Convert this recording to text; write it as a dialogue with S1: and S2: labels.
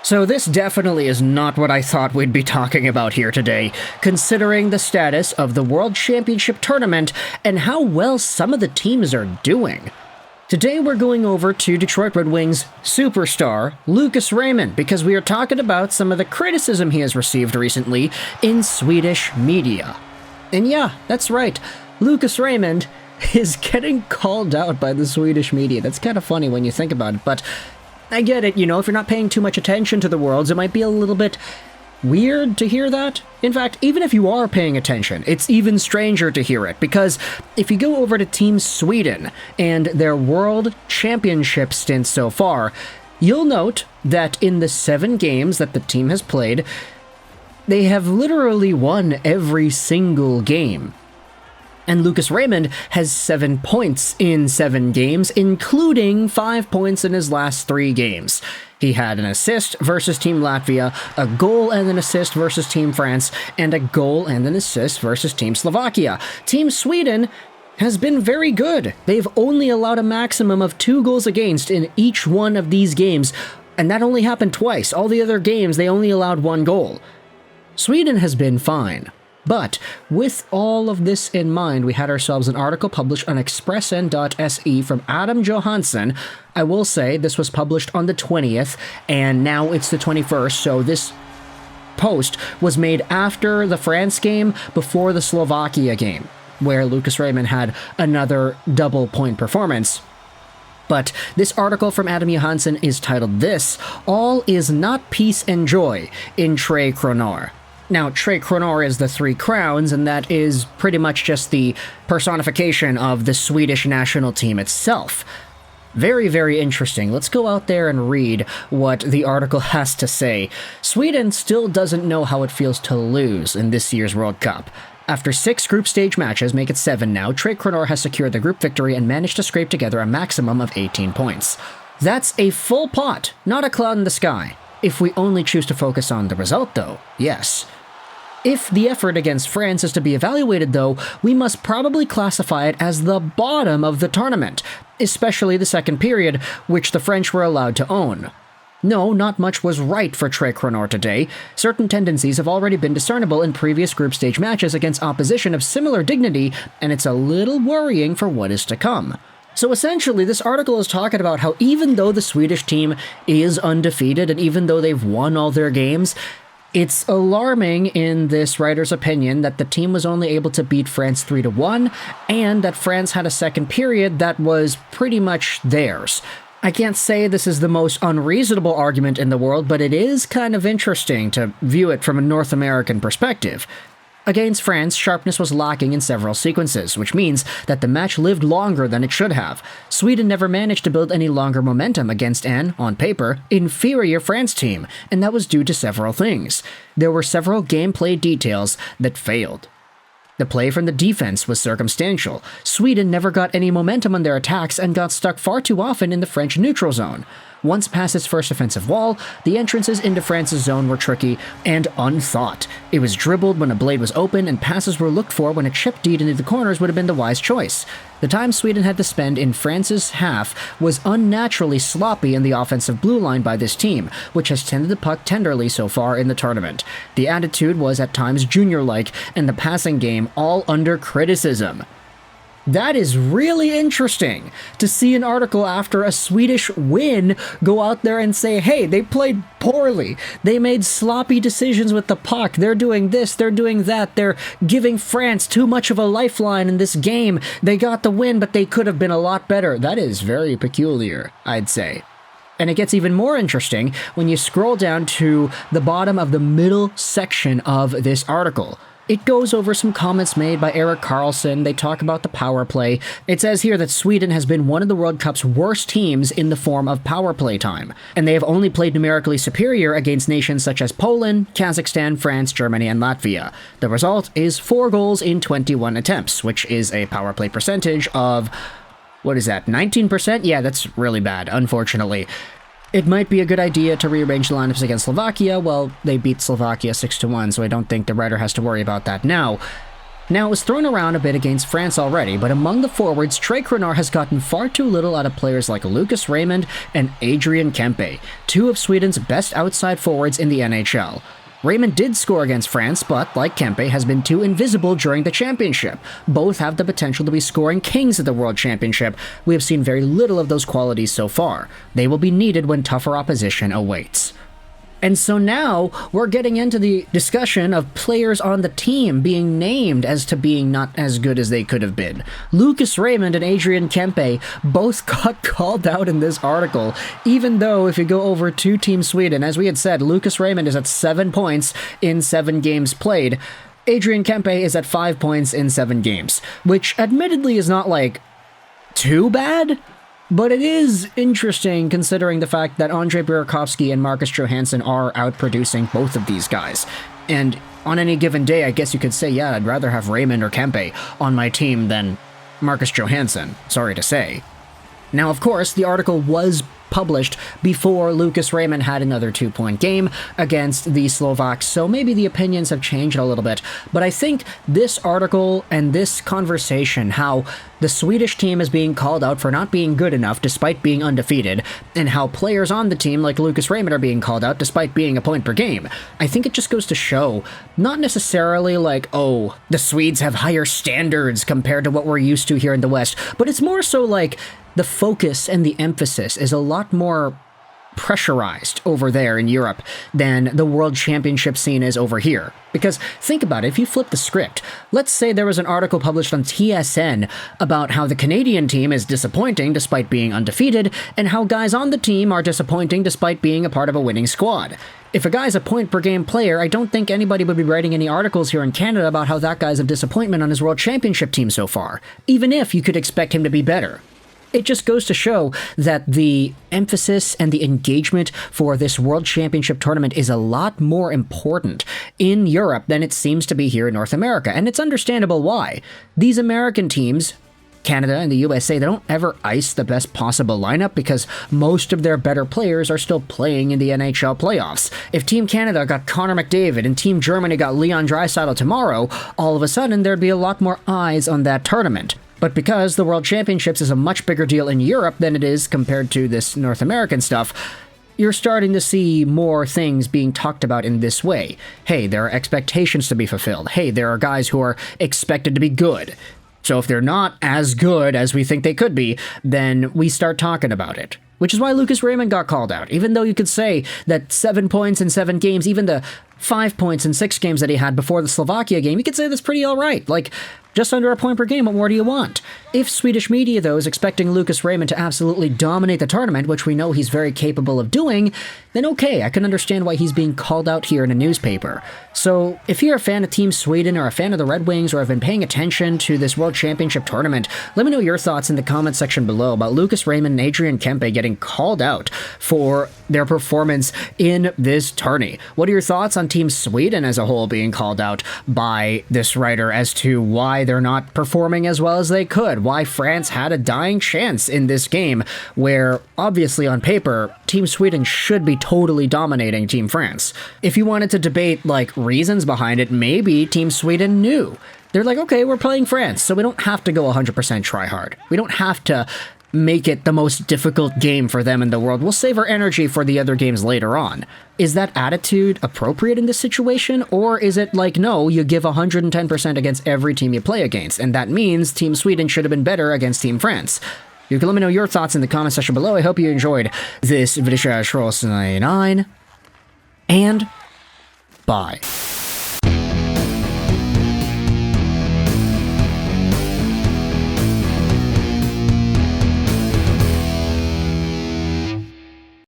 S1: So this definitely is not what I thought we'd be talking about here today, considering the status of the World Championship Tournament and how well some of the teams are doing. Today we're going over to Detroit Red Wings superstar Lucas Raymond because we are talking about some of the criticism he has received recently in Swedish media. And yeah, that's right, Lucas Raymond is getting called out by the Swedish media. That's kind of funny when you think about it, but I get it, if you're not paying too much attention to the Worlds, it might be a little bit weird to hear that. In fact, even if you are paying attention, it's even stranger to hear it, because if you go over to Team Sweden and their World Championship stint so far, you'll note that in the 7 games that the team has played, they have literally won every single game. And Lucas Raymond has 7 points in 7 games, including 5 points in his last 3 games. He had an assist versus Team Latvia, a goal and an assist versus Team France, and a goal and an assist versus Team Slovakia. Team Sweden has been very good. They've only allowed a maximum of 2 goals against in each one of these games, and that only happened twice. All the other games, they only allowed 1 goal. Sweden has been fine. But with all of this in mind, we had ourselves an article published on Expressen.se from Adam Johansson. I will say this was published on the 20th, and now it's the 21st, so this post was made after the France game, before the Slovakia game, where Lucas Raymond had another double-point performance. But this article from Adam Johansson is titled this: "All is not peace and joy in Tre Kronor." Now, Tre Kronor is the 3 crowns, and that is pretty much just the personification of the Swedish national team itself. Very, very interesting. Let's go out there and read what the article has to say. Sweden still doesn't know how it feels to lose in this year's World Cup. After 6 group stage matches, make it 7 now, Tre Kronor has secured the group victory and managed to scrape together a maximum of 18 points. That's a full pot, not a cloud in the sky. If we only choose to focus on the result, though, yes. If the effort against France is to be evaluated, though, we must probably classify it as the bottom of the tournament, especially the second period, which the French were allowed to own. No, not much was right for Tre Kronor today. Certain tendencies have already been discernible in previous group stage matches against opposition of similar dignity, and it's a little worrying for what is to come. So essentially, this article is talking about how even though the Swedish team is undefeated, and even though they've won all their games, it's alarming in this writer's opinion that the team was only able to beat France 3-1, and that France had a second period that was pretty much theirs. I can't say this is the most unreasonable argument in the world, but it is kind of interesting to view it from a North American perspective. Against France, sharpness was lacking in several sequences, which means that the match lived longer than it should have. Sweden never managed to build any longer momentum against an, on paper, inferior France team, and that was due to several things. There were several gameplay details that failed. The play from the defense was circumstantial. Sweden never got any momentum on their attacks and got stuck far too often in the French neutral zone. Once past its first offensive wall, the entrances into France's zone were tricky and unthought. It was dribbled when a blade was open, and passes were looked for when a chip deed into the corners would have been the wise choice. The time Sweden had to spend in France's half was unnaturally sloppy in the offensive blue line by this team, which has tended the puck tenderly so far in the tournament. The attitude was at times junior-like, and the passing game all under criticism. That is really interesting to see an article after a Swedish win go out there and say, hey, they played poorly. They made sloppy decisions with the puck. They're doing this, they're doing that. They're giving France too much of a lifeline in this game. They got the win, but they could have been a lot better. That is very peculiar, I'd say. And it gets even more interesting when you scroll down to the bottom of the middle section of this article. It goes over some comments made by Erik Karlsson. They talk about the power play. It says here that Sweden has been one of the World Cup's worst teams in the form of power play time, and they have only played numerically superior against nations such as Poland, Kazakhstan, France, Germany, and Latvia. The result is 4 goals in 21 attempts, which is a power play percentage of, what is that, 19%? Yeah, that's really bad, unfortunately. It might be a good idea to rearrange the lineups against Slovakia. Well, they beat Slovakia 6-1, so I don't think the writer has to worry about that now. Now, it was thrown around a bit against France already, but among the forwards, Trey Crenard has gotten far too little out of players like Lucas Raymond and Adrian Kempe, two of Sweden's best outside forwards in the NHL. Raymond did score against France, but, like Kempe, has been too invisible during the championship. Both have the potential to be scoring kings at the World Championship. We have seen very little of those qualities so far. They will be needed when tougher opposition awaits. And so now we're getting into the discussion of players on the team being named as to being not as good as they could have been. Lucas Raymond and Adrian Kempe both got called out in this article, even though if you go over to Team Sweden, as we had said, Lucas Raymond is at 7 points in 7 games played. Adrian Kempe is at 5 points in 7 games, which admittedly is not like too bad. But it is interesting considering the fact that Andre Burakovsky and Marcus Johansson are outproducing both of these guys. And on any given day, I guess you could say, yeah, I'd rather have Raymond or Kempe on my team than Marcus Johansson, sorry to say. Now, of course, the article was published before Lucas Raymond had another 2-point game against the Slovaks, so maybe the opinions have changed a little bit. But I think this article and this conversation, how the Swedish team is being called out for not being good enough despite being undefeated, and how players on the team like Lucas Raymond are being called out despite being a point per game, I think it just goes to show, not necessarily like, oh, the Swedes have higher standards compared to what we're used to here in the West, but it's more so like the focus and the emphasis is a lot more pressurized over there in Europe than the World Championship scene is over here. Because think about it, if you flip the script, let's say there was an article published on TSN about how the Canadian team is disappointing despite being undefeated, and how guys on the team are disappointing despite being a part of a winning squad. If a guy's a point-per-game player, I don't think anybody would be writing any articles here in Canada about how that guy's a disappointment on his World Championship team so far, even if you could expect him to be better. It just goes to show that the emphasis and the engagement for this World Championship tournament is a lot more important in Europe than it seems to be here in North America, and it's understandable why. These American teams, Canada and the USA, they don't ever ice the best possible lineup because most of their better players are still playing in the NHL playoffs. If Team Canada got Connor McDavid and Team Germany got Leon Draisaitl tomorrow, all of a sudden there'd be a lot more eyes on that tournament. But because the World Championships is a much bigger deal in Europe than it is compared to this North American stuff, you're starting to see more things being talked about in this way. Hey, there are expectations to be fulfilled. Hey, there are guys who are expected to be good. So if they're not as good as we think they could be, then we start talking about it. Which is why Lucas Raymond got called out. Even though you could say that 7 points in 7 games, even the 5 points in 6 games that he had before the Slovakia game, you could say that's pretty alright. Like, just under a point per game, what more do you want? If Swedish media, though, is expecting Lucas Raymond to absolutely dominate the tournament, which we know he's very capable of doing, then okay, I can understand why he's being called out here in a newspaper. So, if you're a fan of Team Sweden or a fan of the Red Wings or have been paying attention to this World Championship tournament, let me know your thoughts in the comment section below about Lucas Raymond and Adrian Kempe getting called out for their performance in this tourney. What are your thoughts on Team Sweden as a whole being called out by this writer as to why they're not performing as well as they could? Why France had a dying chance in this game where, obviously on paper, Team Sweden should be totally dominating Team France. If you wanted to debate, like, reasons behind it, maybe Team Sweden knew. They're like, okay, we're playing France, so we don't have to go 100% try hard. We don't have to make it the most difficult game for them in the world. We'll save our energy for the other games later on. Is that attitude appropriate in this situation? Or is it like, no, you give 110% against every team you play against, and that means Team Sweden should have been better against Team France? You can let me know your thoughts in the comment section below. I hope you enjoyed this video. And bye.